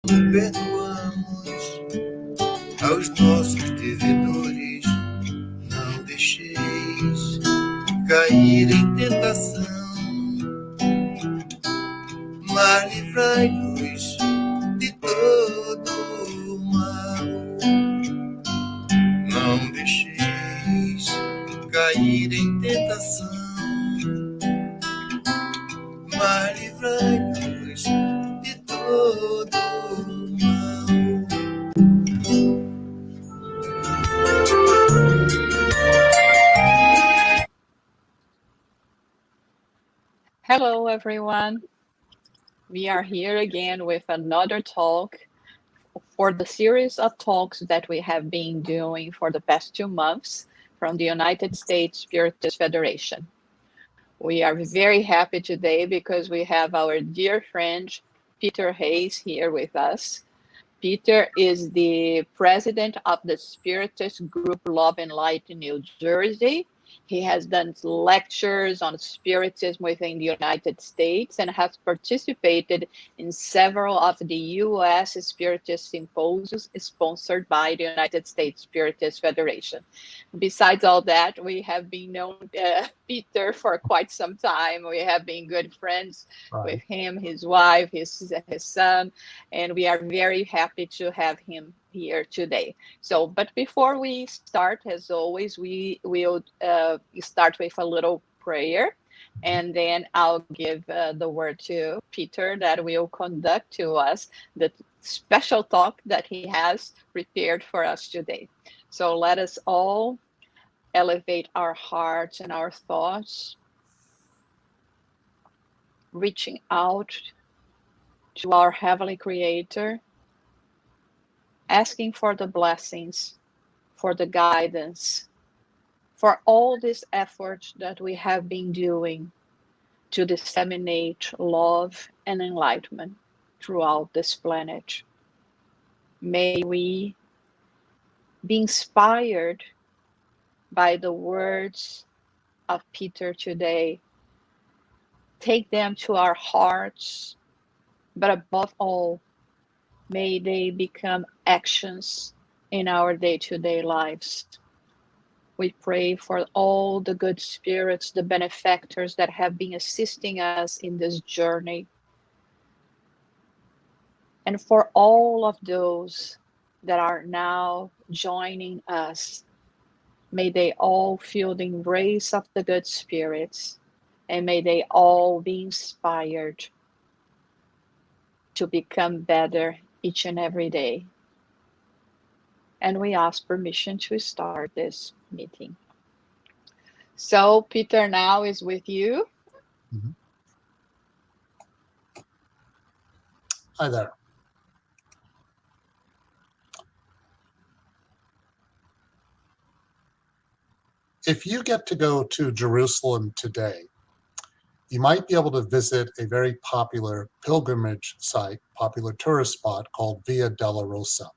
Perdoamos aos nossos devedores, não deixeis cair em tentação, mas livrai-nos de todo o mal. Não deixeis cair em tentação, mas livrai-nos de todo o mal. Hello, everyone. We are here again with another talk for the series of talks that we have been doing for the past 2 months from the United States Spiritist Federation. We are very happy today because we have our dear friend, Peter Hayes, here with us. Peter is the president of the Spiritist group Love and Light in New Jersey. He has done lectures on Spiritism within the United States and has participated in several of the U.S. Spiritist symposiums sponsored by the United States Spiritist Federation. Besides all that, we have been known Peter for quite some time. We have been good friends with him, his wife, his son, and we are very happy to have him here today. So, but before we start, as always, we will start with a little prayer, and then I'll give the word to Peter that will conduct to us the special talk that he has prepared for us today. So let us all elevate our hearts and our thoughts, reaching out to our Heavenly Creator, asking for the blessings, for the guidance, for all this effort that we have been doing to disseminate love and enlightenment throughout this planet. May we be inspired by the words of Peter today. Take them to our hearts, but above all, may they become actions in our day-to-day lives. We pray for all the good spirits, the benefactors that have been assisting us in this journey. And for all of those that are now joining us, may they all feel the embrace of the good spirits, and may they all be inspired to become better each and every day. And we ask permission to start this meeting. So Peter now is with you. Mm-hmm. Hi there. If you get to go to Jerusalem today, you might be able to visit a very popular pilgrimage site, popular tourist spot called Via Dolorosa.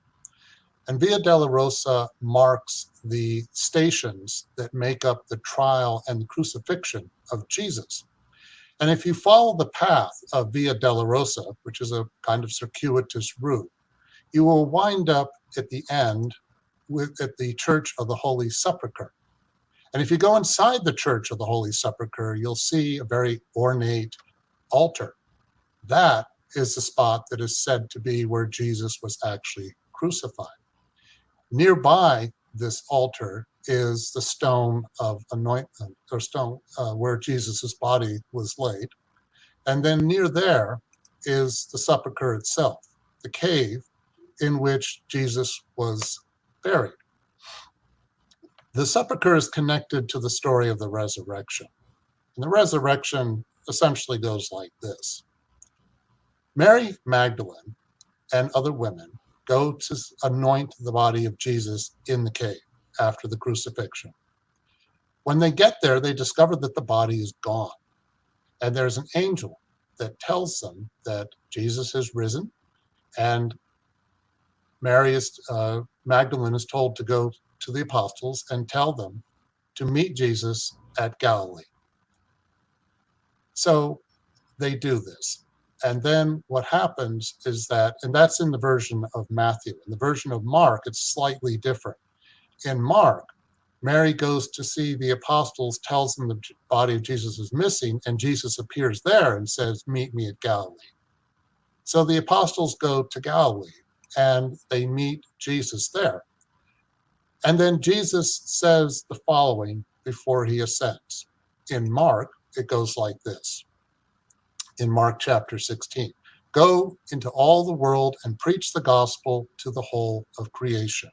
And Via Dolorosa marks the stations that make up the trial and the crucifixion of Jesus. And if you follow the path of Via Dolorosa, which is a kind of circuitous route, you will wind up at the end at the Church of the Holy Sepulchre. And if you go inside the Church of the Holy Sepulchre, you'll see a very ornate altar. That is the spot that is said to be where Jesus was actually crucified. Nearby this altar is the stone of anointment, or stone where Jesus' body was laid. And then near there is the sepulchre itself, the cave in which Jesus was buried. The sepulchre is connected to the story of the resurrection. And the resurrection essentially goes like this. Mary Magdalene and other women go to anoint the body of Jesus in the cave after the crucifixion. When they get there, they discover that the body is gone. And there's an angel that tells them that Jesus has risen, and Magdalene is told to go to the apostles and tell them to meet Jesus at Galilee. So they do this. And then what happens is that, and that's in the version of Matthew. In the version of Mark, it's slightly different. In Mark, Mary goes to see the apostles, tells them the body of Jesus is missing, and Jesus appears there and says, "Meet me at Galilee." So the apostles go to Galilee and they meet Jesus there. And then Jesus says the following before he ascends. In Mark, it goes like this. In Mark chapter 16, "Go into all the world and preach the gospel to the whole of creation."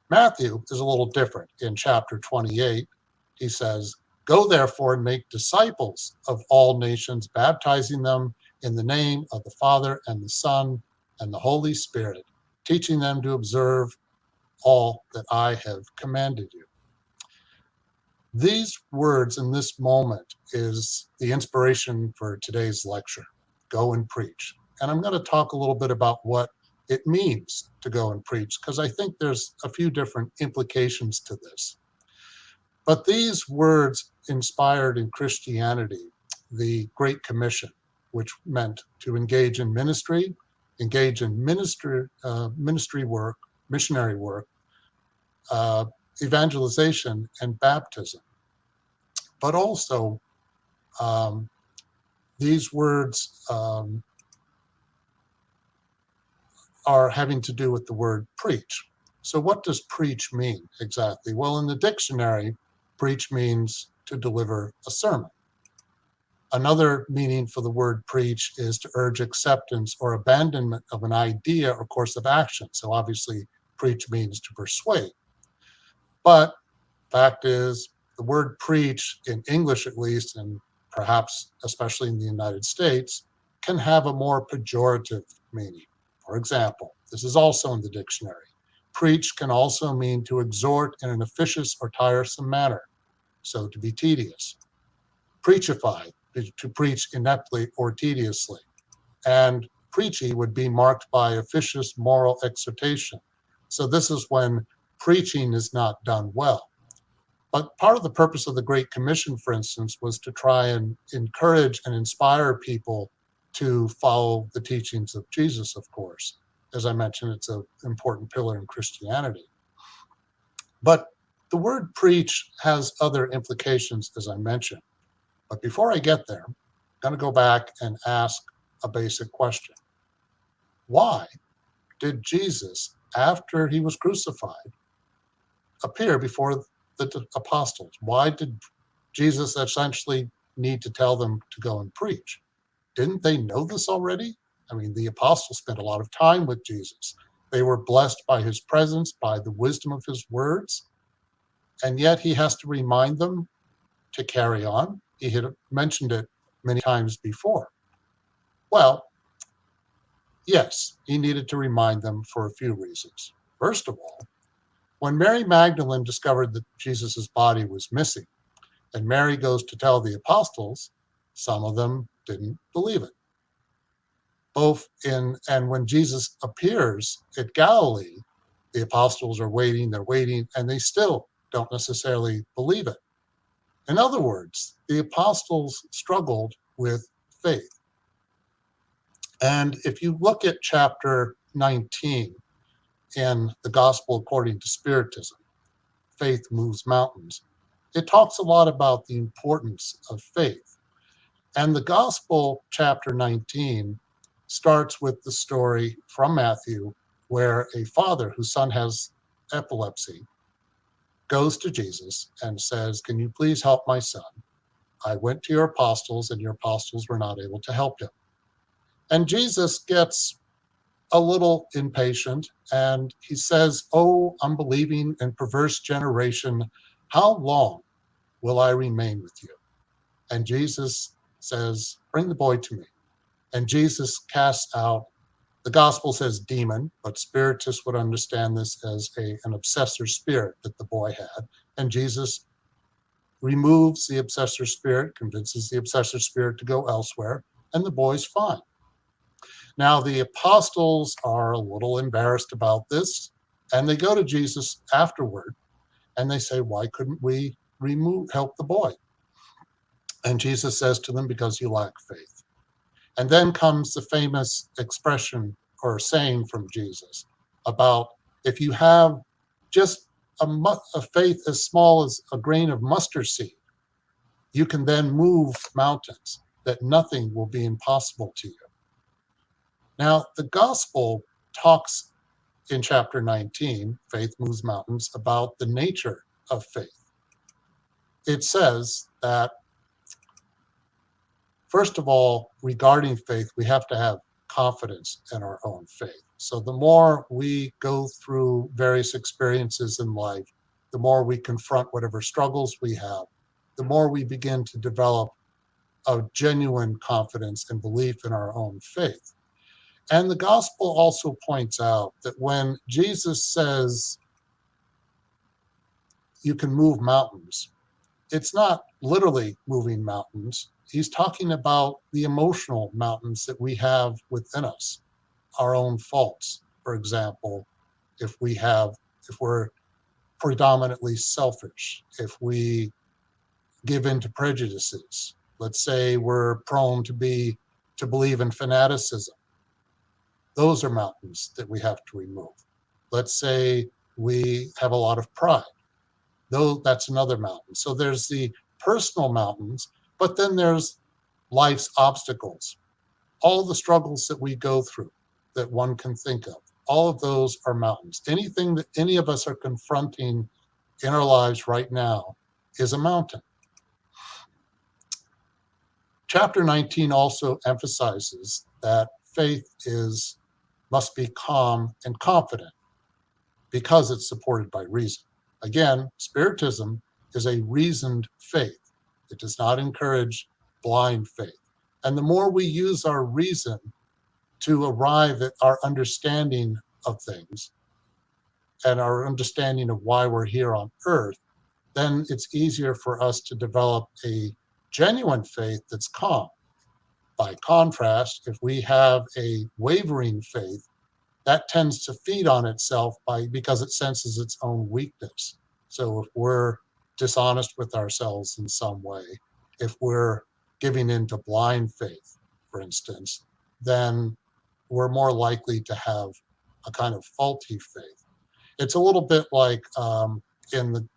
Matthew is a little different. In chapter 28, he says, "Go therefore and make disciples of all nations, baptizing them in the name of the Father and the Son and the Holy Spirit, teaching them to observe all that I have commanded you." These words in this moment is the inspiration for today's lecture. Go and preach. And I'm going to talk a little bit about what it means to go and preach, because I think there's a few different implications to this. But these words inspired in Christianity the Great Commission, which meant to engage in ministry, engage in ministry work, missionary work, evangelization, and baptism. But also, these words are having to do with the word preach. So what does preach mean exactly? Well, in the dictionary, preach means to deliver a sermon. Another meaning for the word preach is to urge acceptance or abandonment of an idea or course of action. So obviously, preach means to persuade. But fact is, the word preach, in English at least, and perhaps especially in the United States, can have a more pejorative meaning. For example, this is also in the dictionary. Preach can also mean to exhort in an officious or tiresome manner, so to be tedious. Preachify, to preach ineptly or tediously. And preachy would be marked by officious moral exhortation. So this is when preaching is not done well. But part of the purpose of the Great Commission, for instance, was to try and encourage and inspire people to follow the teachings of Jesus, of course. As I mentioned, it's an important pillar in Christianity. But the word preach has other implications, as I mentioned. But before I get there, I'm going to go back and ask a basic question. Why did Jesus, after he was crucified, appear before the apostles? Why did Jesus essentially need to tell them to go and preach? Didn't they know this already? I mean, the apostles spent a lot of time with Jesus. They were blessed by his presence, by the wisdom of his words. And yet he has to remind them to carry on. He had mentioned it many times before. Well, yes, he needed to remind them for a few reasons. First of all, when Mary Magdalene discovered that Jesus' body was missing, and Mary goes to tell the apostles, some of them didn't believe it. And when Jesus appears at Galilee, the apostles are waiting, and they still don't necessarily believe it. In other words, the apostles struggled with faith. And if you look at chapter 19 in the Gospel according to Spiritism, Faith Moves Mountains, it talks a lot about the importance of faith. And the Gospel, chapter 19, starts with the story from Matthew where a father whose son has epilepsy goes to Jesus and says, "Can you please help my son? I went to your apostles and your apostles were not able to help him." And Jesus gets a little impatient and he says, "Oh, unbelieving and perverse generation, how long will I remain with you?" And Jesus says, "Bring the boy to me." And Jesus casts out, the gospel says demon, but Spiritists would understand this as an obsessor spirit that the boy had. And Jesus removes the obsessor spirit, convinces the obsessor spirit to go elsewhere, and the boy's fine. Now, the apostles are a little embarrassed about this, and they go to Jesus afterward, and they say, "Why couldn't we help the boy?" And Jesus says to them, "Because you lack faith." And then comes the famous expression or saying from Jesus about if you have just a faith as small as a grain of mustard seed, you can then move mountains, that nothing will be impossible to you. Now, the gospel talks in chapter 19, Faith Moves Mountains, about the nature of faith. It says that, first of all, regarding faith, we have to have confidence in our own faith. So the more we go through various experiences in life, the more we confront whatever struggles we have, the more we begin to develop a genuine confidence and belief in our own faith. And the gospel also points out that when Jesus says you can move mountains, it's not literally moving mountains. He's talking about the emotional mountains that we have within us, our own faults. For example, if we're predominantly selfish, if we give in to prejudices, let's say we're prone to believe in fanaticism. Those are mountains that we have to remove. Let's say we have a lot of pride. Though that's another mountain. So there's the personal mountains, but then there's life's obstacles. All the struggles that we go through that one can think of, all of those are mountains. Anything that any of us are confronting in our lives right now is a mountain. Chapter 19 also emphasizes that faith must be calm and confident because it's supported by reason. Again, Spiritism is a reasoned faith. It does not encourage blind faith. And the more we use our reason to arrive at our understanding of things and our understanding of why we're here on earth, then it's easier for us to develop a genuine faith that's calm. By contrast, if we have a wavering faith, that tends to feed on itself because it senses its own weakness. So if we're dishonest with ourselves in some way, if we're giving into blind faith, for instance, then we're more likely to have a kind of faulty faith. It's a little bit like in the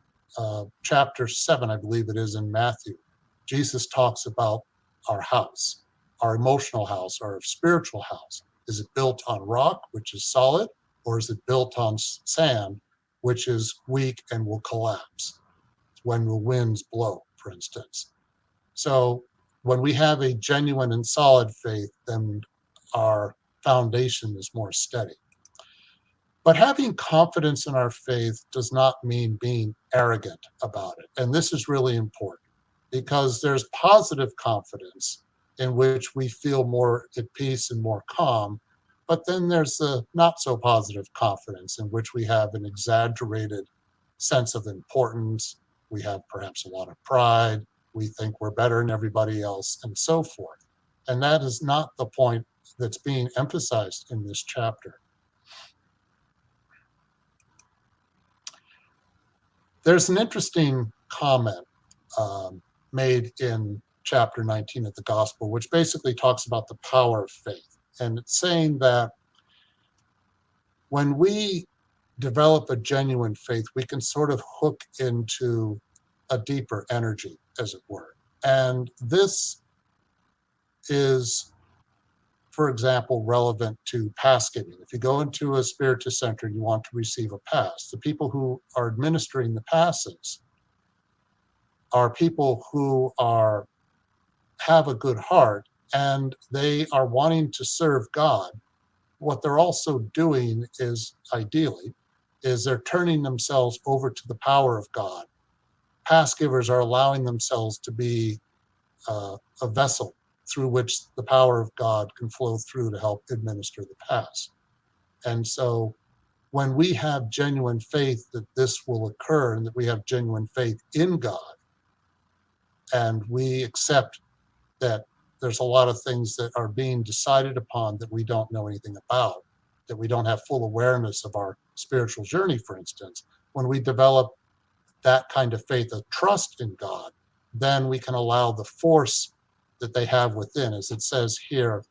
chapter 7, I believe it is in Matthew, Jesus talks about our house, our emotional house, our spiritual house. Is it built on rock, which is solid, or is it built on sand, which is weak and will collapse when the winds blow, for instance? So when we have a genuine and solid faith, then our foundation is more steady. But having confidence in our faith does not mean being arrogant about it. And this is really important because there's positive confidence in which we feel more at peace and more calm. But then there's the not so positive confidence in which we have an exaggerated sense of importance. We have perhaps a lot of pride. We think we're better than everybody else and so forth. And that is not the point that's being emphasized in this chapter. There's an interesting comment made in chapter 19 of the Gospel, which basically talks about the power of faith. And it's saying that when we develop a genuine faith, we can sort of hook into a deeper energy, as it were. And this is, for example, relevant to pass giving. If you go into a Spiritist center and you want to receive a pass, the people who are administering the passes are people who have a good heart and they are wanting to serve God. What they're also doing is, ideally, is they're turning themselves over to the power of God. Pass givers are allowing themselves to be a vessel through which the power of God can flow through to help administer the pass. And so when we have genuine faith that this will occur and that we have genuine faith in God, and we accept that there's a lot of things that are being decided upon that we don't know anything about, that we don't have full awareness of our spiritual journey, for instance. When we develop that kind of faith, of trust in God, then we can allow the force that they have within, as it says here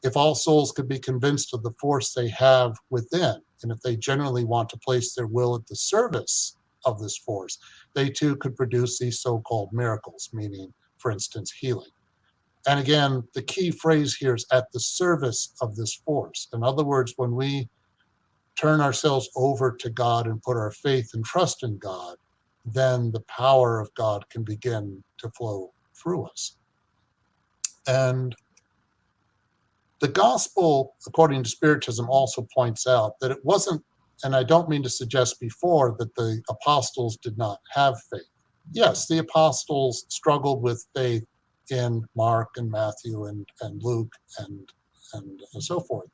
If all souls could be convinced of the force they have within, and if they generally want to place their will at the service of this force, they too could produce these so-called miracles, meaning, for instance, healing. And again, the key phrase here is at the service of this force. In other words, when we turn ourselves over to God and put our faith and trust in God, then the power of God can begin to flow through us. And the gospel, according to Spiritism, also points out that it wasn't, and I don't mean to suggest before that the apostles did not have faith. Yes, the apostles struggled with faith in Mark and Matthew and Luke and so forth,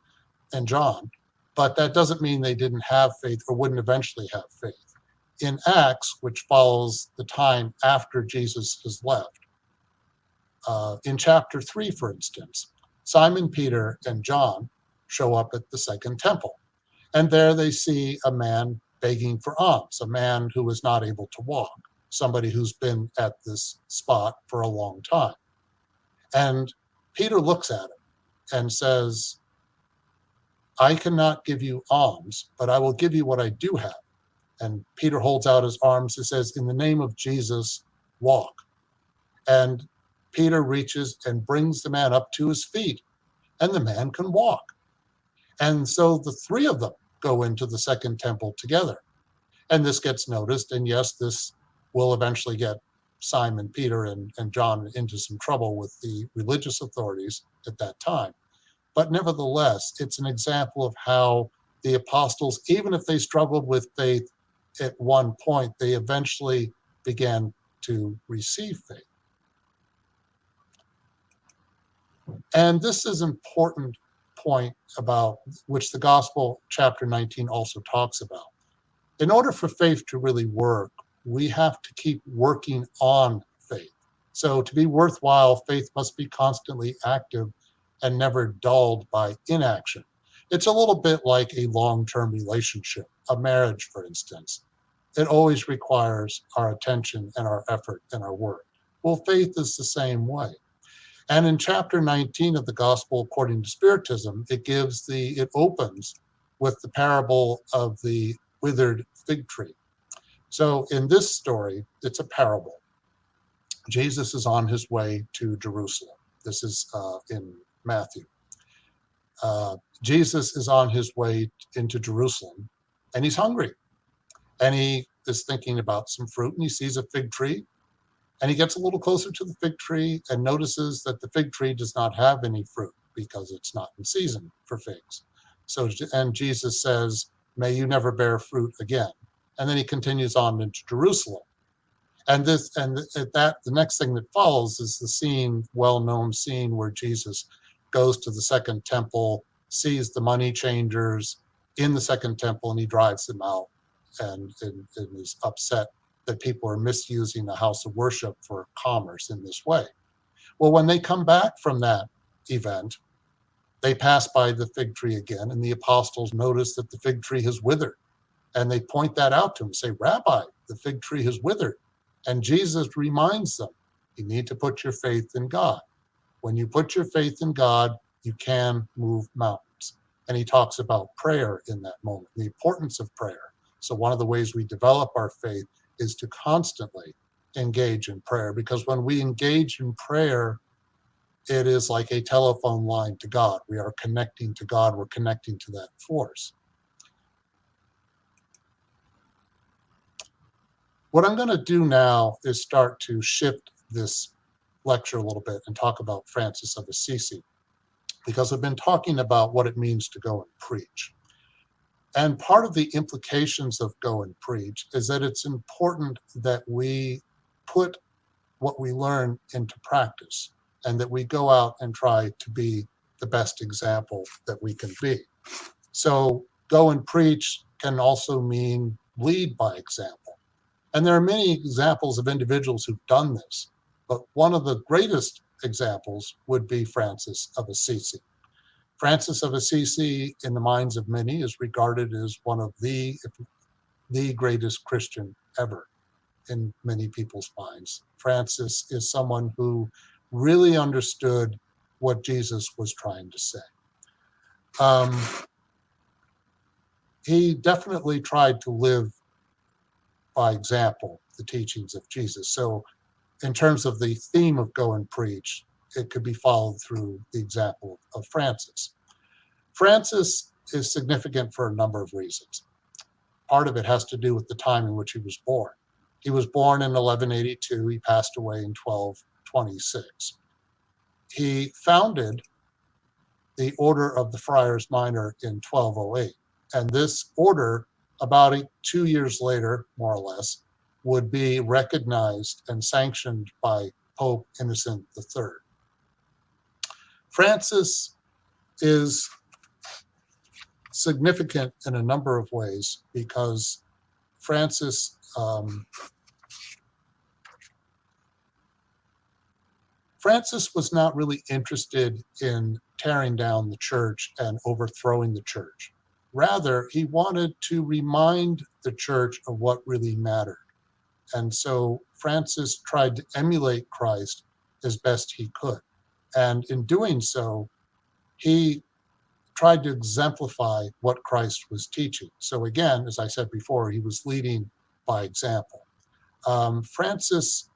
and John, but that doesn't mean they didn't have faith or wouldn't eventually have faith. In Acts, which follows the time after Jesus has left, in chapter 3, for instance, Simon Peter and John show up at the second temple, and there they see a man begging for alms, a man who is not able to walk, somebody who's been at this spot for a long time. And Peter looks at him and says, I cannot give you alms, but I will give you what I do have. And Peter holds out his arms and says, in the name of Jesus, walk. And Peter reaches and brings the man up to his feet, and the man can walk. And so the three of them go into the second temple together. And this gets noticed, and yes, this will eventually get Simon, Peter, and John into some trouble with the religious authorities at that time. But nevertheless, it's an example of how the apostles, even if they struggled with faith at one point, they eventually began to receive faith. And this is an important point about which the Gospel, chapter 19, also talks about. In order for faith to really work, we have to keep working on faith. So to be worthwhile, faith must be constantly active and never dulled by inaction. It's a little bit like a long-term relationship, a marriage, for instance. It always requires our attention and our effort and our work. Well, faith is the same way. And in chapter 19 of the Gospel according to Spiritism, it opens with the parable of the withered fig tree. So in this story, it's a parable. Jesus is on his way to Jerusalem. This is in Matthew. Jesus is on his way into Jerusalem, and he's hungry. And he is thinking about some fruit, and he sees a fig tree. And he gets a little closer to the fig tree and notices that the fig tree does not have any fruit because it's not in season for figs. And Jesus says, may you never bear fruit again. And then he continues on into Jerusalem. And the next thing that follows is the well-known scene where Jesus goes to the second temple, sees the money changers in the second temple, and he drives them out and is upset that people are misusing the house of worship for commerce in this way. Well, when they come back from that event, they pass by the fig tree again, and the apostles notice that the fig tree has withered. And they point that out to him, say, Rabbi, the fig tree has withered. And Jesus reminds them, you need to put your faith in God. When you put your faith in God, you can move mountains. And he talks about prayer in that moment, the importance of prayer. So one of the ways we develop our faith is to constantly engage in prayer, because when we engage in prayer, it is like a telephone line to God. We are connecting to God. We're connecting to that force. What I'm going to do now is start to shift this lecture a little bit and talk about Francis of Assisi, because I've been talking about what it means to go and preach. And part of the implications of go and preach is that it's important that we put what we learn into practice and that we go out and try to be the best example that we can be. So go and preach can also mean lead by example. And there are many examples of individuals who've done this, but one of the greatest examples would be Francis of Assisi. Francis of Assisi, in the minds of many, is regarded as one of the greatest Christian ever in many people's minds. Francis is someone who really understood what Jesus was trying to say. He definitely tried to live by example the teachings of Jesus. So in terms of the theme of go and preach, it could be followed through the example of Francis. Francis is significant for a number of reasons. Part of it has to do with the time in which he was born. He was born in 1182. He passed away in 1226. He founded the Order of the Friars Minor in 1208. And this order, about 2 years later, more or less, would be recognized and sanctioned by Pope Innocent III. Francis is significant in a number of ways because Francis was not really interested in tearing down the church and overthrowing the church. Rather, he wanted to remind the church of what really mattered. And so Francis tried to emulate Christ as best he could. And in doing so, he tried to exemplify what Christ was teaching. So again, as I said before, he was leading by example. Francis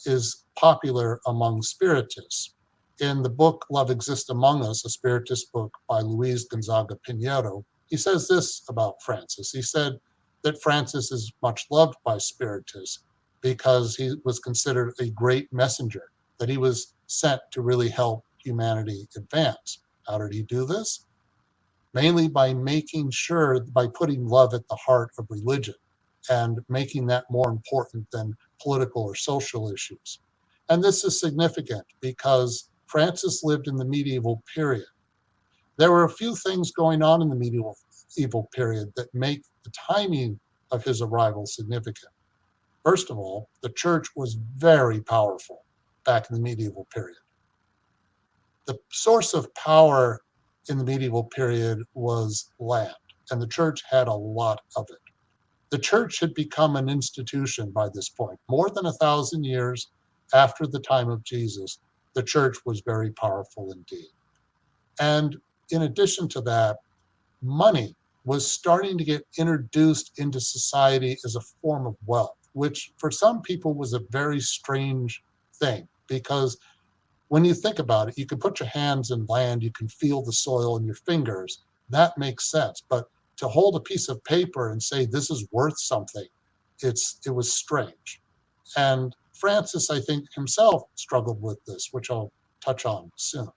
is popular among Spiritists. In the book Love Exists Among Us, a Spiritist book by Luis Gonzaga Pinheiro, he says this about Francis. He said that Francis is much loved by Spiritists because he was considered a great messenger, that he was sent to really help humanity advance. How did he do this? Mainly by making sure, by putting love at the heart of religion and making that more important than political or social issues. And this is significant because Francis lived in the medieval period. There were a few things going on in the medieval period that make the timing of his arrival significant. First of all, the church was very powerful back in the medieval period. The source of power in the medieval period was land, and the church had a lot of it. The church had become an institution by this point. More than 1,000 years after the time of Jesus, the church was very powerful indeed. And in addition to that, money was starting to get introduced into society as a form of wealth, which for some people was a very strange thing, because when you think about it, you can put your hands in land, you can feel the soil in your fingers. That makes sense. But to hold a piece of paper and say this is worth something, it was strange. And Francis, I think, himself struggled with this, which I'll touch on soon.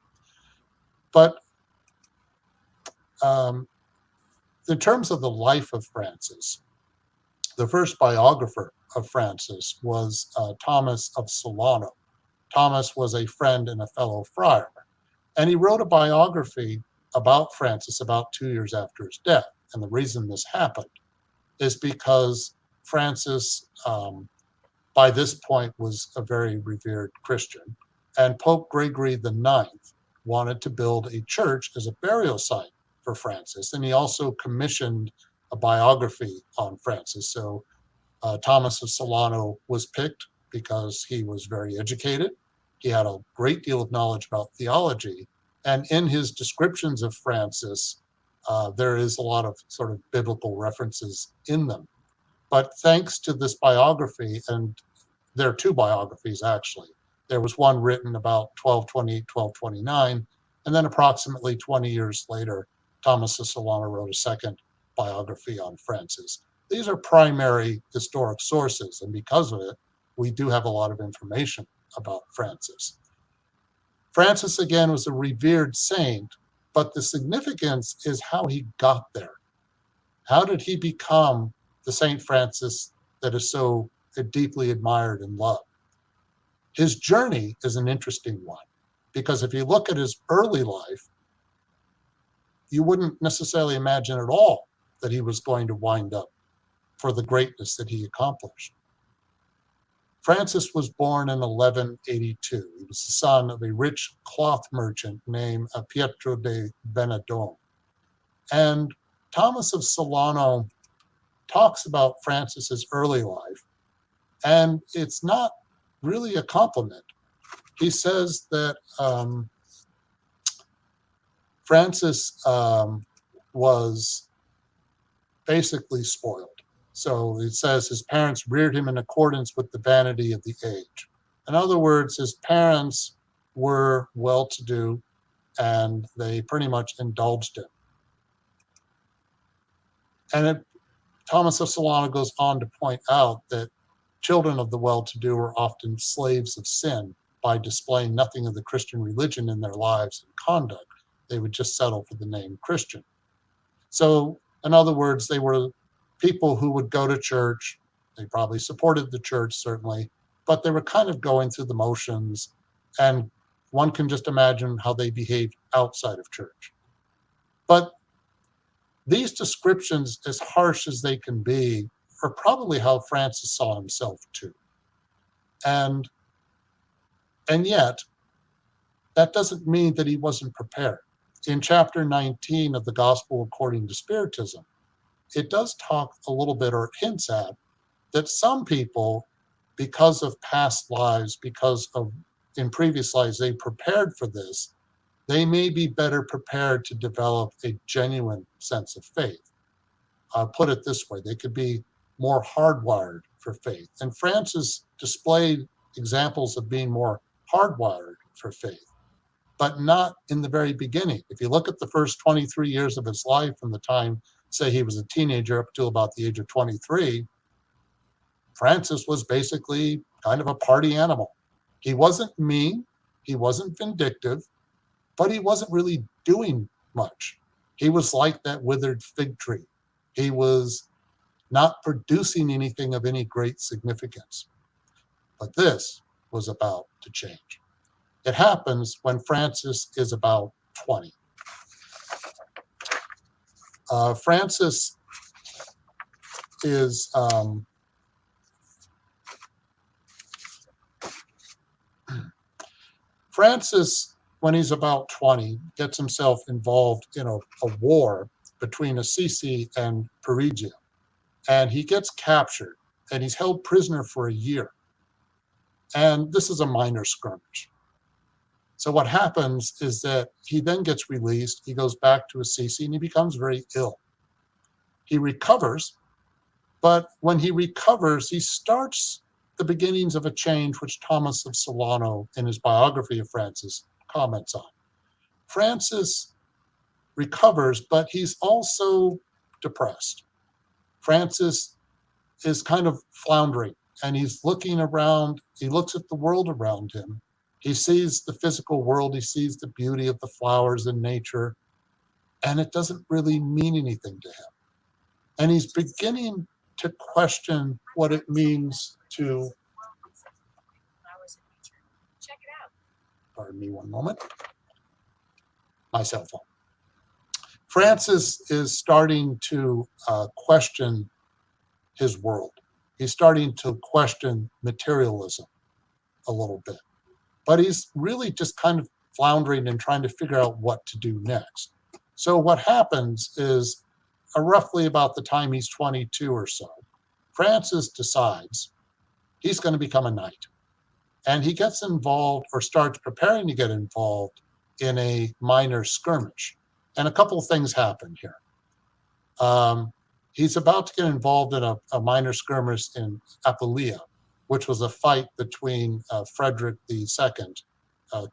But in terms of the life of Francis, the first biographer of Francis was Thomas of Solano. Thomas was a friend and a fellow friar, and he wrote a biography about Francis about 2 years after his death. And the reason this happened is because Francis, by this point, was a very revered Christian, and Pope Gregory IX wanted to build a church as a burial site for Francis, and he also commissioned a biography on Francis. So Thomas of Solano was picked because he was very educated. He had a great deal of knowledge about theology, and in his descriptions of Francis, there is a lot of sort of biblical references in them. But thanks to this biography, and there are two biographies actually. There was one written about 1228, 1229, and then approximately 20 years later, Thomas of Solano wrote a second biography on Francis. These are primary historic sources, and because of it, we do have a lot of information about Francis. Francis, again, was a revered saint, but the significance is how he got there. How did he become the Saint Francis that is so deeply admired and loved? His journey is an interesting one, because if you look at his early life, you wouldn't necessarily imagine at all that he was going to wind up for the greatness that he accomplished. Francis was born in 1182. He was the son of a rich cloth merchant named Pietro de Benedone. And Thomas of Solano talks about Francis's early life, and it's not really a compliment. He says that Francis was basically spoiled. So it says his parents reared him in accordance with the vanity of the age. In other words, his parents were well-to-do and they pretty much indulged him. And Thomas of Solano goes on to point out that children of the well-to-do are often slaves of sin by displaying nothing of the Christian religion in their lives and conduct. They would just settle for the name Christian. So, in other words, they were people who would go to church. They probably supported the church, certainly, but they were kind of going through the motions, and one can just imagine how they behaved outside of church. But these descriptions, as harsh as they can be, are probably how Francis saw himself too. And yet, that doesn't mean that he wasn't prepared. In chapter 19 of the Gospel According to Spiritism, it does talk a little bit, or hints at, that some people, because of past lives, because of in previous lives, they prepared for this, they may be better prepared to develop a genuine sense of faith. I'll put it this way, they could be more hardwired for faith. And Francis displayed examples of being more hardwired for faith, but not in the very beginning. If you look at the first 23 years of his life, from the time, say, he was a teenager up to about the age of 23, Francis was basically kind of a party animal. He wasn't mean, he wasn't vindictive, but he wasn't really doing much. He was like that withered fig tree. He was not producing anything of any great significance. But this was about to change. It happens when Francis is about 20. Francis is when he's about 20, gets himself involved in a war between Assisi and Perugia. And he gets captured and he's held prisoner for a year. And this is a minor skirmish. So what happens is that he then gets released, he goes back to Assisi, and he becomes very ill. He recovers, but when he recovers, he starts the beginnings of a change which Thomas of Solano, in his biography of Francis, comments on. Francis recovers, but he's also depressed. Francis is kind of floundering, and he's looking around. He looks at the world around him. He sees the physical world. He sees the beauty of the flowers and nature, and it doesn't really mean anything to him. And he's beginning to question what it means to, pardon me one moment, my cell phone. Francis is starting to question his world. He's starting to question materialism a little bit. But he's really just kind of floundering and trying to figure out what to do next. So what happens is, roughly about the time he's 22 or so, Francis decides he's going to become a knight. And he gets involved, or starts preparing to get involved, in a minor skirmish. And a couple of things happen here. He's about to get involved in a minor skirmish in Apulia, which was a fight between Frederick II,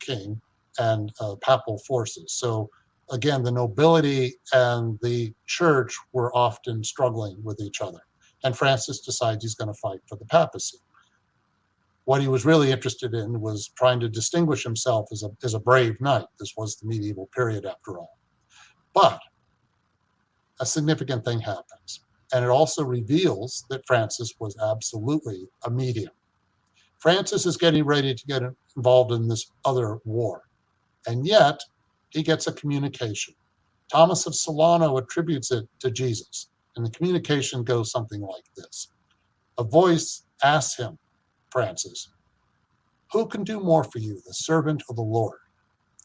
king, and papal forces. So again, the nobility and the church were often struggling with each other. And Francis decides he's going to fight for the papacy. What he was really interested in was trying to distinguish himself as a brave knight. This was the medieval period, after all. But a significant thing happens. And it also reveals that Francis was absolutely a medium. Francis is getting ready to get involved in this other war. And yet, he gets a communication. Thomas of Solano attributes it to Jesus. And the communication goes something like this. A voice asks him, Francis, who can do more for you, the servant or the Lord?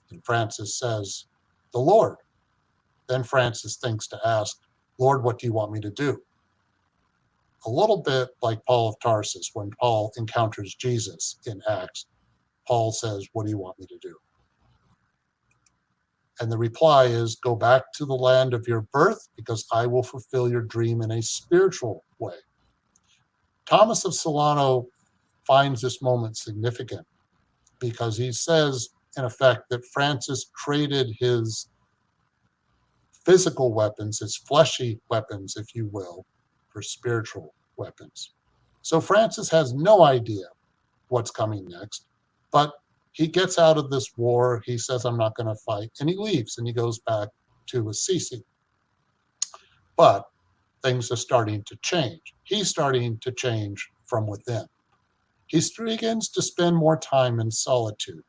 And Francis says, the Lord. Then Francis thinks to ask, Lord, what do you want me to do? A little bit like Paul of Tarsus, when Paul encounters Jesus in Acts, Paul says, what do you want me to do? And the reply is, go back to the land of your birth, because I will fulfill your dream in a spiritual way. Thomas of Solano finds this moment significant because he says, in effect, that Francis traded his physical weapons, his fleshy weapons, if you will, for spiritual weapons. So Francis has no idea what's coming next, but he gets out of this war. He says, I'm not going to fight, and he leaves, and he goes back to Assisi. But things are starting to change. He's starting to change from within. He begins to spend more time in solitude.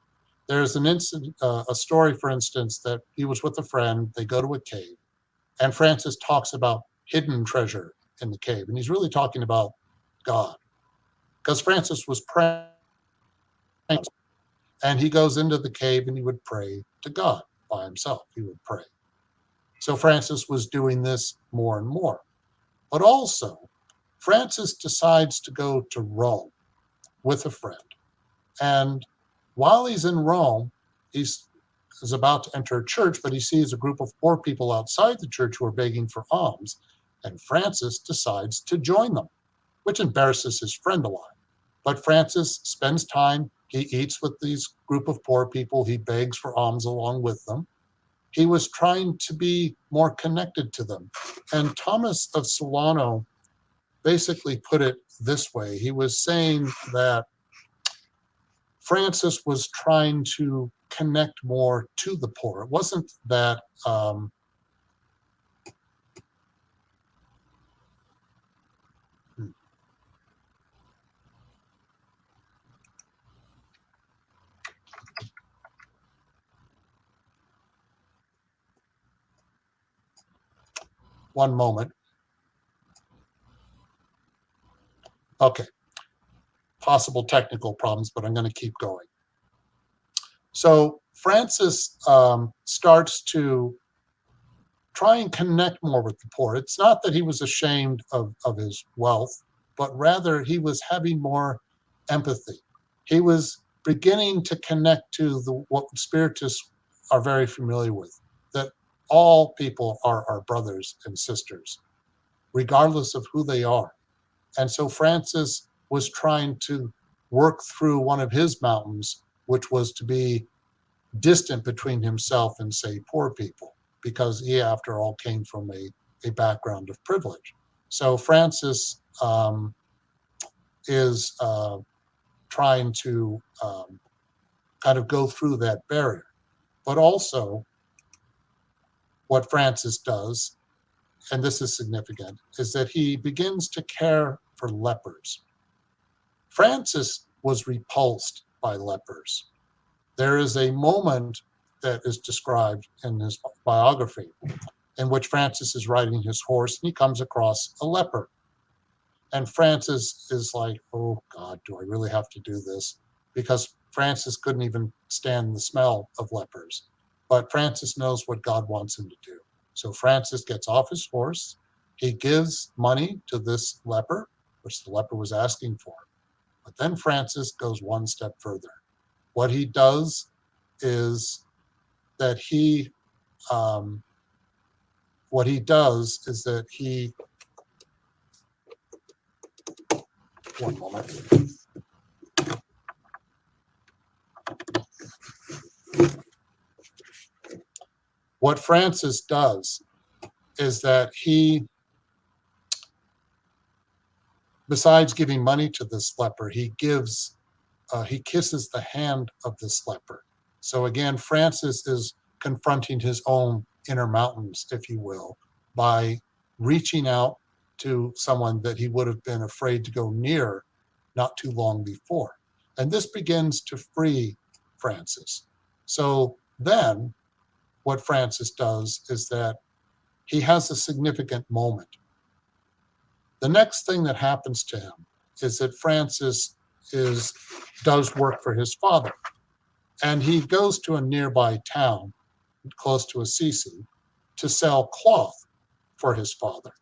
There's an incident, a story, for instance, that he was with a friend. They go to a cave, and Francis talks about hidden treasure in the cave, and he's really talking about God, because Francis was praying, and he goes into the cave and he would pray to God by himself. He would pray. So Francis was doing this more and more. But also, Francis decides to go to Rome with a friend. And while he's in Rome, he's about to enter a church, but he sees a group of poor people outside the church who are begging for alms. And Francis decides to join them, which embarrasses his friend a lot. But Francis spends time, he eats with these group of poor people, he begs for alms along with them. He was trying to be more connected to them. And Thomas of Solano basically put it this way. He was saying that Francis was trying to connect more to the poor. It wasn't that one moment. Okay. Possible technical problems, but I'm going to keep going. So Francis starts to try and connect more with the poor. It's not that he was ashamed of his wealth, but rather he was having more empathy. He was beginning to connect to what Spiritists are very familiar with, that all people are our brothers and sisters, regardless of who they are. And so Francis was trying to work through one of his mountains, which was to be distant between himself and, say, poor people, because he, after all, came from a background of privilege. So Francis is trying to kind of go through that barrier. But also, what Francis does, and this is significant, is that he begins to care for lepers. Francis was repulsed by lepers. There is a moment that is described in his biography in which Francis is riding his horse and he comes across a leper. And Francis is like, oh God, do I really have to do this? Because Francis couldn't even stand the smell of lepers. But Francis knows what God wants him to do. So Francis gets off his horse. He gives money to this leper, which the leper was asking for. But then Francis goes one step further. What he does is that he one moment. What Francis does is that he, besides giving money to this leper, he kisses the hand of this leper. So again, Francis is confronting his own inner mountains, if you will, by reaching out to someone that he would have been afraid to go near not too long before. And this begins to free Francis. So then what Francis does is that he has a significant moment. The next thing that happens to him is that Francis does work for his father. And he goes to a nearby town close to Assisi to sell cloth for his father.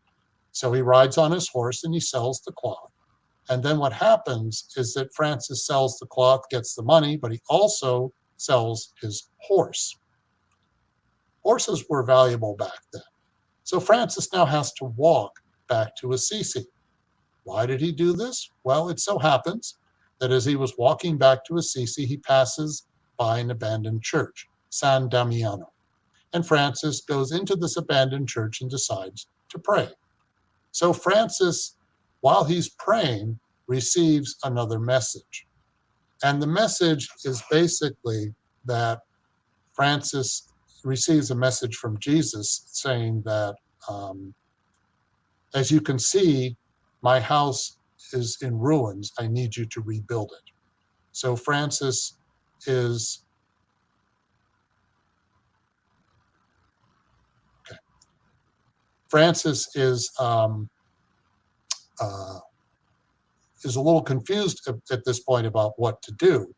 So he rides on his horse and he sells the cloth. And then what happens is that Francis sells the cloth, gets the money, but he also sells his horse. Horses were valuable back then. So Francis now has to walk back to Assisi. Why did he do this? Well, it so happens that as he was walking back to Assisi, he passes by an abandoned church, San Damiano. And Francis goes into this abandoned church and decides to pray. So Francis, while he's praying, receives another message. And the message is basically that Francis receives a message from Jesus saying that, as you can see, my house is in ruins. I need you to rebuild it. So Francis is a little confused at this point about what to do.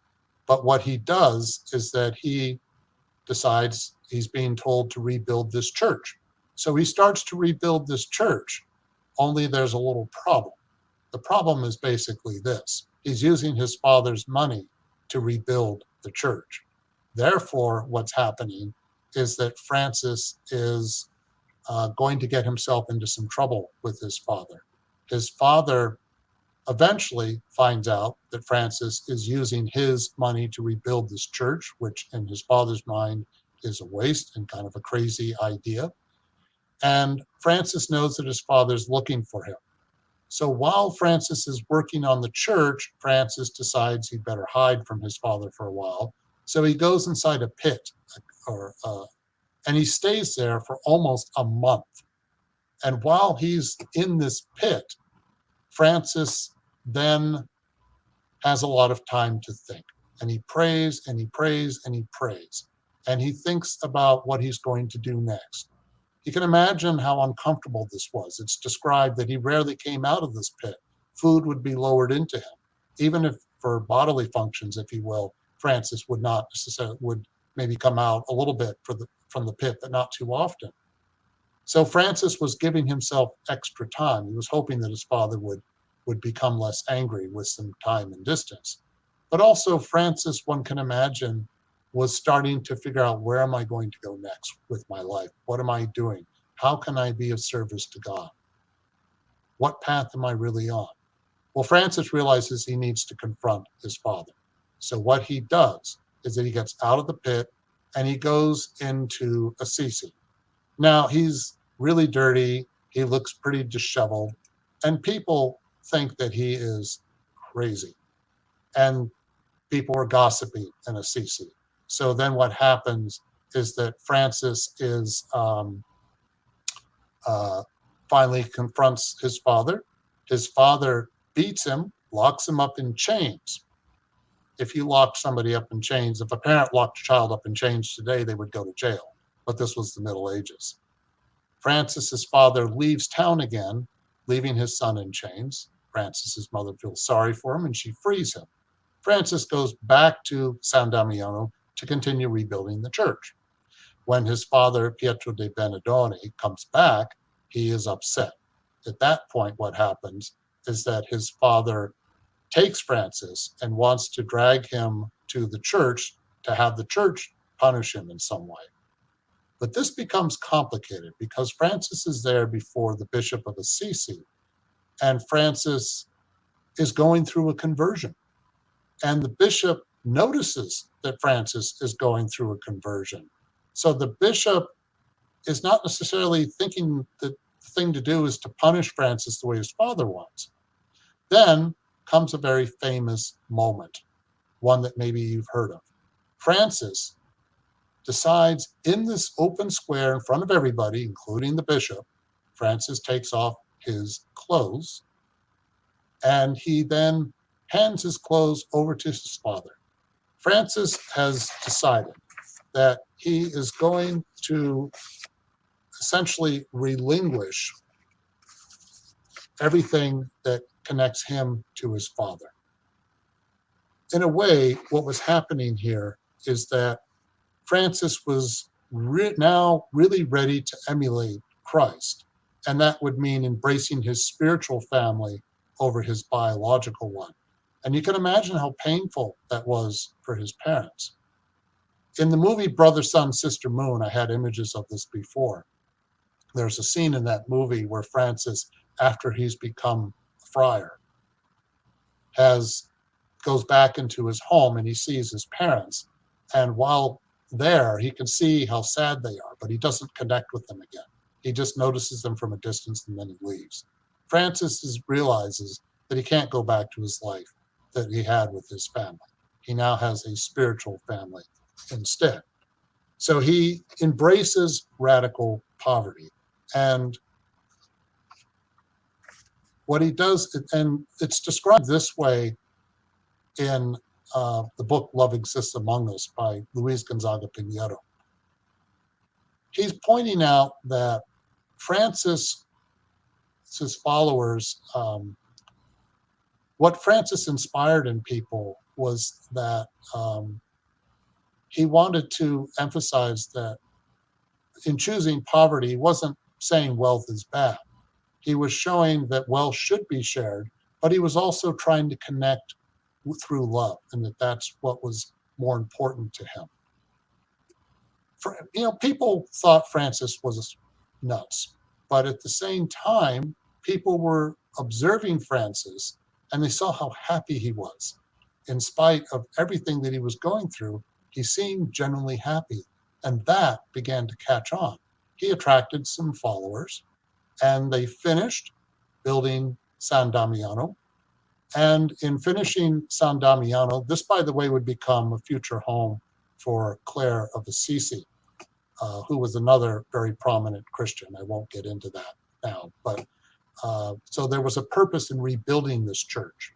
But what he does is that he decides he's being told to rebuild this church. So he starts to rebuild this church, only there's a little problem. The problem is basically this. He's using his father's money to rebuild the church. Therefore, what's happening is that Francis is going to get himself into some trouble with his father. His father eventually finds out that Francis is using his money to rebuild this church, which in his father's mind is a waste and kind of a crazy idea. And Francis knows that his father's looking for him. So while Francis is working on the church, Francis decides he better hide from his father for a while. So he goes inside a pit, and he stays there for almost a month. And while he's in this pit, Francis then has a lot of time to think. And he prays and he prays and he prays. And he thinks about what he's going to do next. You can imagine how uncomfortable this was. It's described that he rarely came out of this pit. Food would be lowered into him. Even if for bodily functions, if you will, Francis would not necessarily, would maybe come out a little bit from the pit, but not too often. So Francis was giving himself extra time. He was hoping that his father would become less angry with some time and distance. But also Francis, one can imagine, was starting to figure out, where am I going to go next with my life? What am I doing? How can I be of service to God? What path am I really on? Well, Francis realizes he needs to confront his father. So what he does is that he gets out of the pit and he goes into Assisi. Now, he's really dirty. He looks pretty disheveled. And people think that he is crazy. And people are gossiping in Assisi. So then what happens is that Francis is finally confronts his father. His father beats him, locks him up in chains. If you lock somebody up in chains, if a parent locked a child up in chains today, they would go to jail. But this was the Middle Ages. Francis's father leaves town again, leaving his son in chains. Francis's mother feels sorry for him and she frees him. Francis goes back to San Damiano to continue rebuilding the church. When his father, Pietro de Benedoni, comes back, he is upset. At that point, what happens is that his father takes Francis and wants to drag him to the church to have the church punish him in some way. But this becomes complicated because Francis is there before the Bishop of Assisi, and Francis is going through a conversion. And the bishop notices that Francis is going through a conversion. So the bishop is not necessarily thinking that the thing to do is to punish Francis the way his father wants. Then comes a very famous moment, one that maybe you've heard of. Francis decides in this open square in front of everybody, including the bishop, Francis takes off his clothes, and he then hands his clothes over to his father. Francis has decided that he is going to essentially relinquish everything that connects him to his father. In a way, what was happening here is that Francis was now really ready to emulate Christ, and that would mean embracing his spiritual family over his biological one. And you can imagine how painful that was for his parents. In the movie Brother, Sun, Sister, Moon, I had images of this before. There's a scene in that movie where Francis, after he's become a friar, goes back into his home and he sees his parents. And while there, he can see how sad they are, but he doesn't connect with them again. He just notices them from a distance and then he leaves. Francis realizes that he can't go back to his life that he had with his family. He now has a spiritual family instead. So he embraces radical poverty. And what he does, and it's described this way in the book Love Exists Among Us by Luis Gonzaga Pinheiro. He's pointing out that Francis's followers, what Francis inspired in people was that he wanted to emphasize that in choosing poverty, he wasn't saying wealth is bad. He was showing that wealth should be shared, but he was also trying to connect through love, and that's what was more important to him. People thought Francis was nuts, but at the same time, people were observing Francis, and they saw how happy he was. In spite of everything that he was going through, he seemed genuinely happy, and that began to catch on. He attracted some followers, and they finished building San Damiano. And in finishing San Damiano, this, by the way, would become a future home for Clare of Assisi, who was another very prominent Christian. I won't get into that now, but so there was a purpose in rebuilding this church.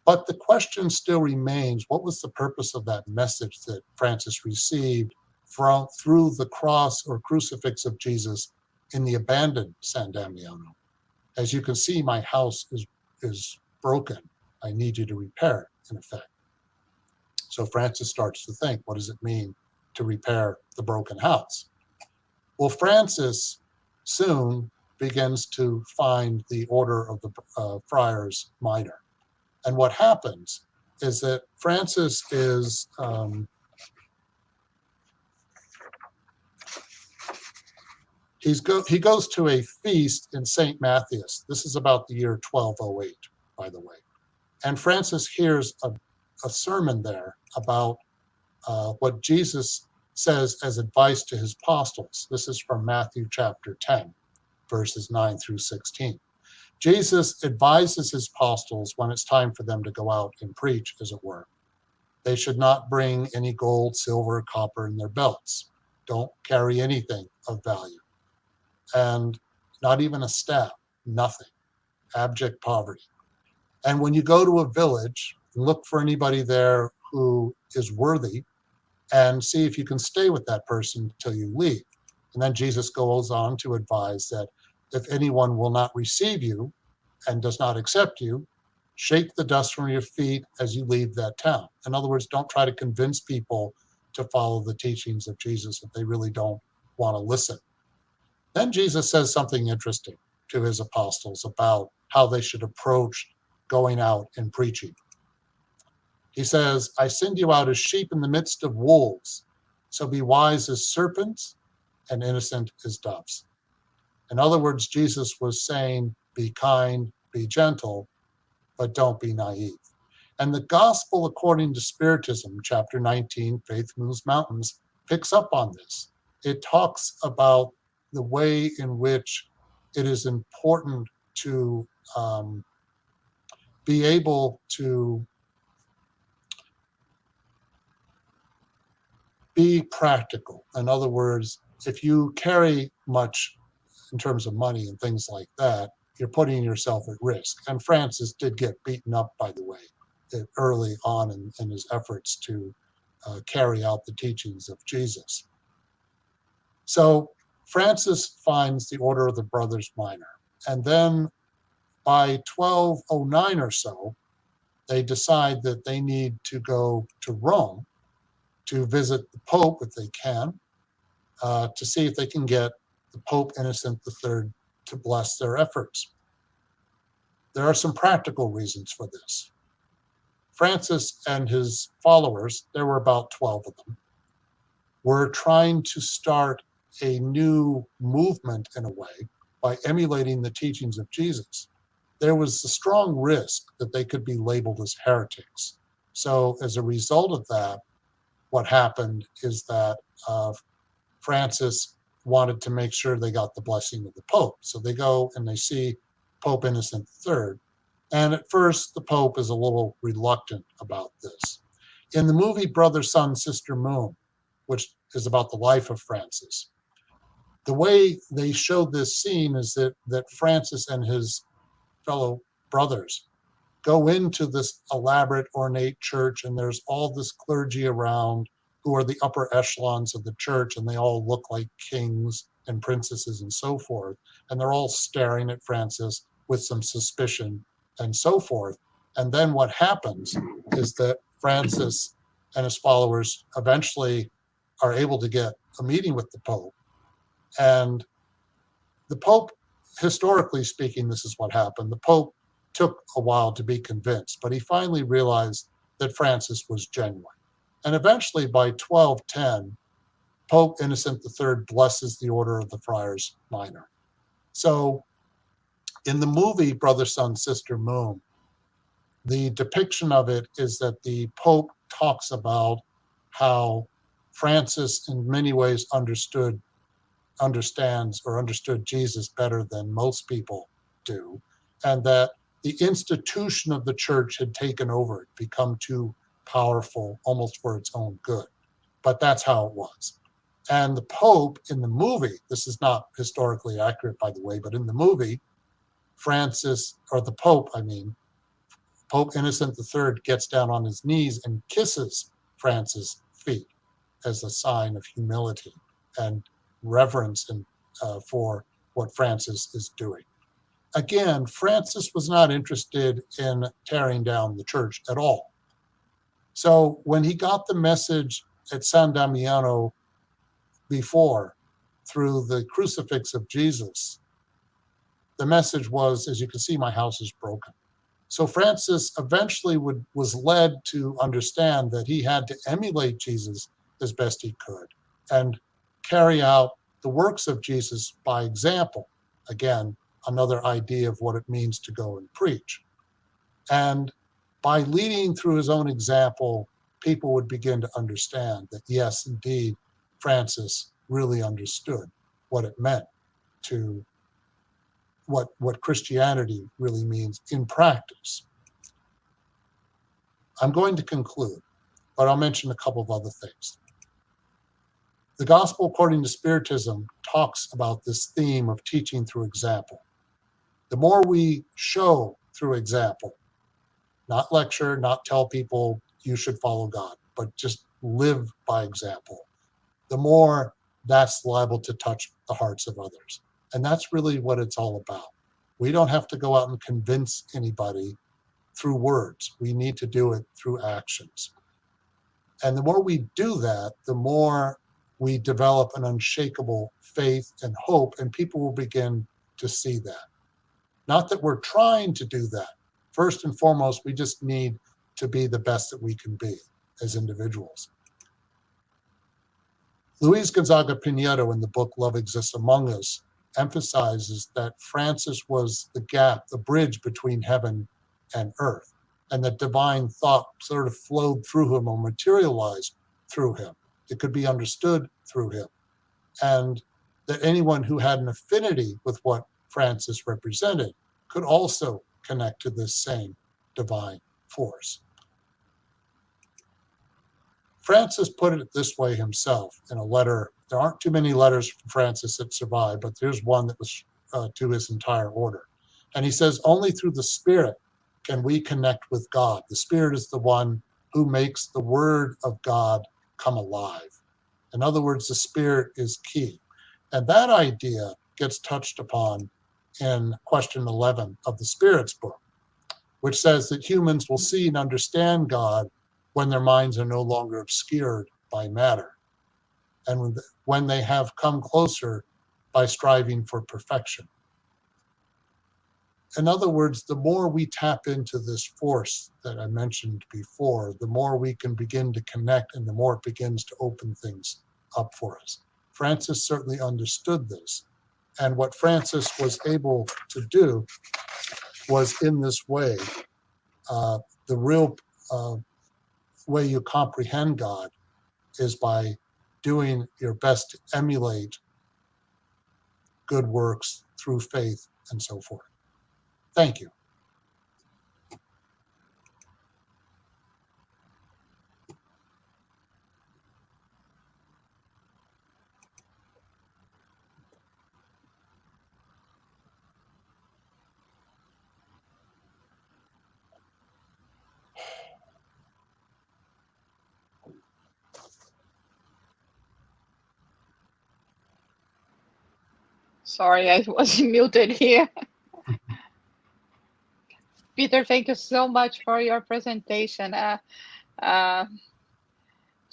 But the question still remains, what was the purpose of that message that Francis received through the cross or crucifix of Jesus in the abandoned San Damiano? As you can see, my house is broken. I need you to repair it, in effect. So Francis starts to think, what does it mean to repair the broken house? Well, Francis soon begins to find the order of the Friars Minor. And what happens is that Francis is he goes to a feast in St. Matthias. This is about the year 1208, by the way. And Francis hears a sermon there about what Jesus says as advice to his apostles. This is from Matthew chapter 10, verses 9 through 16. Jesus advises his apostles when it's time for them to go out and preach, as it were. They should not bring any gold, silver, copper in their belts. Don't carry anything of value. And not even a staff, nothing. Abject poverty. And when you go to a village, look for anybody there who is worthy and see if you can stay with that person until you leave. And then Jesus goes on to advise that if anyone will not receive you and does not accept you, shake the dust from your feet as you leave that town. In other words, don't try to convince people to follow the teachings of Jesus if they really don't want to listen. Then Jesus says something interesting to his apostles about how they should approach going out and preaching. He says, I send you out as sheep in the midst of wolves, so be wise as serpents and innocent as doves. In other words, Jesus was saying, be kind, be gentle, but don't be naive. And the Gospel according to Spiritism, chapter 19, Faith Moves Mountains, picks up on this. It talks about the way in which it is important to be able to be practical. In other words, if you carry much in terms of money and things like that, you're putting yourself at risk. And Francis did get beaten up, by the way, early on in his efforts to carry out the teachings of Jesus. So Francis finds the Order of the Brothers Minor. And then by 1209 or so, they decide that they need to go to Rome to visit the Pope, if they can, to see if they can get the Pope Innocent III to bless their efforts. There are some practical reasons for this. Francis and his followers, there were about 12 of them, were trying to start a new movement in a way by emulating the teachings of Jesus. There was a strong risk that they could be labeled as heretics. So as a result of that, what happened is that Francis wanted to make sure they got the blessing of the Pope. So they go and they see Pope Innocent III. And at first, the Pope is a little reluctant about this. In the movie Brother, Sun, Sister, Moon, which is about the life of Francis, the way they showed this scene is that Francis and his fellow brothers go into this elaborate, ornate church, and there's all this clergy around who are the upper echelons of the church, and they all look like kings and princesses and so forth. And they're all staring at Francis with some suspicion and so forth. And then what happens is that Francis and his followers eventually are able to get a meeting with the Pope. And the Pope, historically speaking, this is what happened. The Pope took a while to be convinced, but he finally realized that Francis was genuine. And eventually, by 1210, Pope Innocent III blesses the Order of the Friars Minor. So in the movie Brother, Sun, Sister, Moon, the depiction of it is that the Pope talks about how Francis in many ways understood Jesus better than most people do, and that the institution of the church had taken over, become too powerful almost for its own good. But that's how it was. And the Pope in the movie, this is not historically accurate, by the way, but in the movie, Pope Innocent III gets down on his knees and kisses Francis' feet as a sign of humility and reverence for what Francis is doing. Again, Francis was not interested in tearing down the church at all. So when he got the message at San Damiano before, through the crucifix of Jesus, the message was, as you can see, my house is broken. So Francis eventually was led to understand that he had to emulate Jesus as best he could and carry out the works of Jesus by example. Again, another idea of what it means to go and preach. And by leading through his own example, people would begin to understand that, yes, indeed, Francis really understood what it meant to what Christianity really means in practice. I'm going to conclude, but I'll mention a couple of other things. The Gospel according to Spiritism talks about this theme of teaching through example. The more we show through example, not lecture, not tell people you should follow God, but just live by example, the more that's liable to touch the hearts of others. And that's really what it's all about. We don't have to go out and convince anybody through words. We need to do it through actions. And the more we do that, the more we develop an unshakable faith and hope, and people will begin to see that. Not that we're trying to do that. First and foremost, we just need to be the best that we can be as individuals. Luis Gonzaga Pinedo in the book Love Exists Among Us emphasizes that Francis was the gap, the bridge between heaven and earth, and that divine thought sort of flowed through him or materialized through him. It could be understood through him. And that anyone who had an affinity with what Francis represented could also connect to this same divine force. Francis put it this way himself in a letter. There aren't too many letters from Francis that survive, but there's one that was to his entire order. And he says, only through the Spirit can we connect with God. The Spirit is the one who makes the Word of God come alive. In other words, the Spirit is key. And that idea gets touched upon in question 11 of the Spirit's book, which says that humans will see and understand God when their minds are no longer obscured by matter, and when they have come closer by striving for perfection. In other words, the more we tap into this force that I mentioned before, the more we can begin to connect and the more it begins to open things up for us. Francis certainly understood this. And what Francis was able to do was in this way, the real way you comprehend God is by doing your best to emulate good works through faith and so forth. Thank you. Sorry, I was muted here. Peter, thank you so much for your presentation. To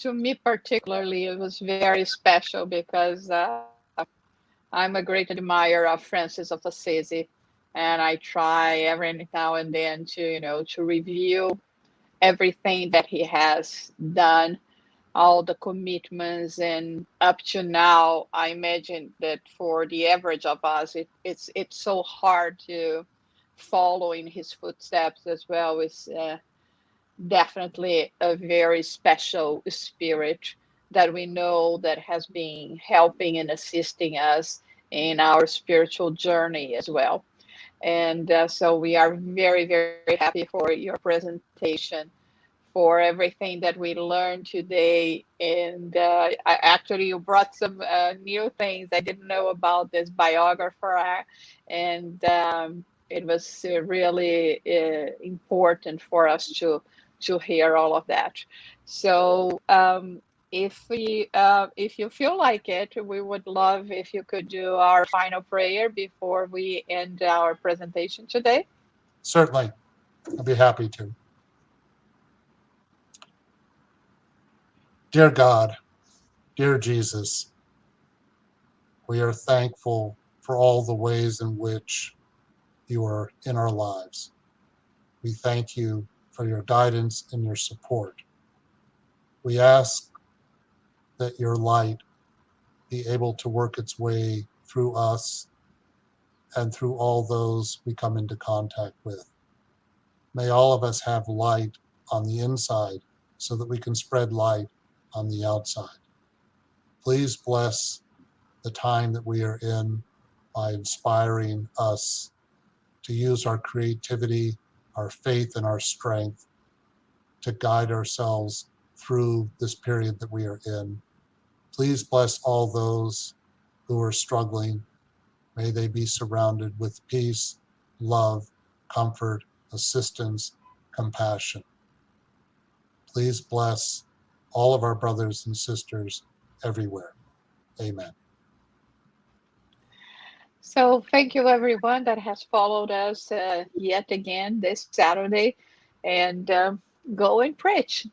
me particularly, it was very special because I'm a great admirer of Francis of Assisi, and I try every now and then to review everything that he has done, all the commitments, and up to now, I imagine that for the average of us, it's so hard to follow in his footsteps as well. It's definitely a very special spirit that we know that has been helping and assisting us in our spiritual journey as well. And so we are very, very happy for your presentation, for everything that we learned today. And actually, you brought some new things I didn't know about this biographer, and it was really important for us to hear all of that. So if you feel like it, we would love if you could do our final prayer before we end our presentation today. Certainly, I'll be happy to. Dear God, dear Jesus, we are thankful for all the ways in which you are in our lives. We thank you for your guidance and your support. We ask that your light be able to work its way through us and through all those we come into contact with. May all of us have light on the inside so that we can spread light on the outside. Please bless the time that we are in by inspiring us to use our creativity, our faith, and our strength to guide ourselves through this period that we are in. Please bless all those who are struggling. May they be surrounded with peace, love, comfort, assistance, compassion. Please bless all of our brothers and sisters everywhere. Amen. So thank you everyone that has followed us yet again this Saturday, and go and preach.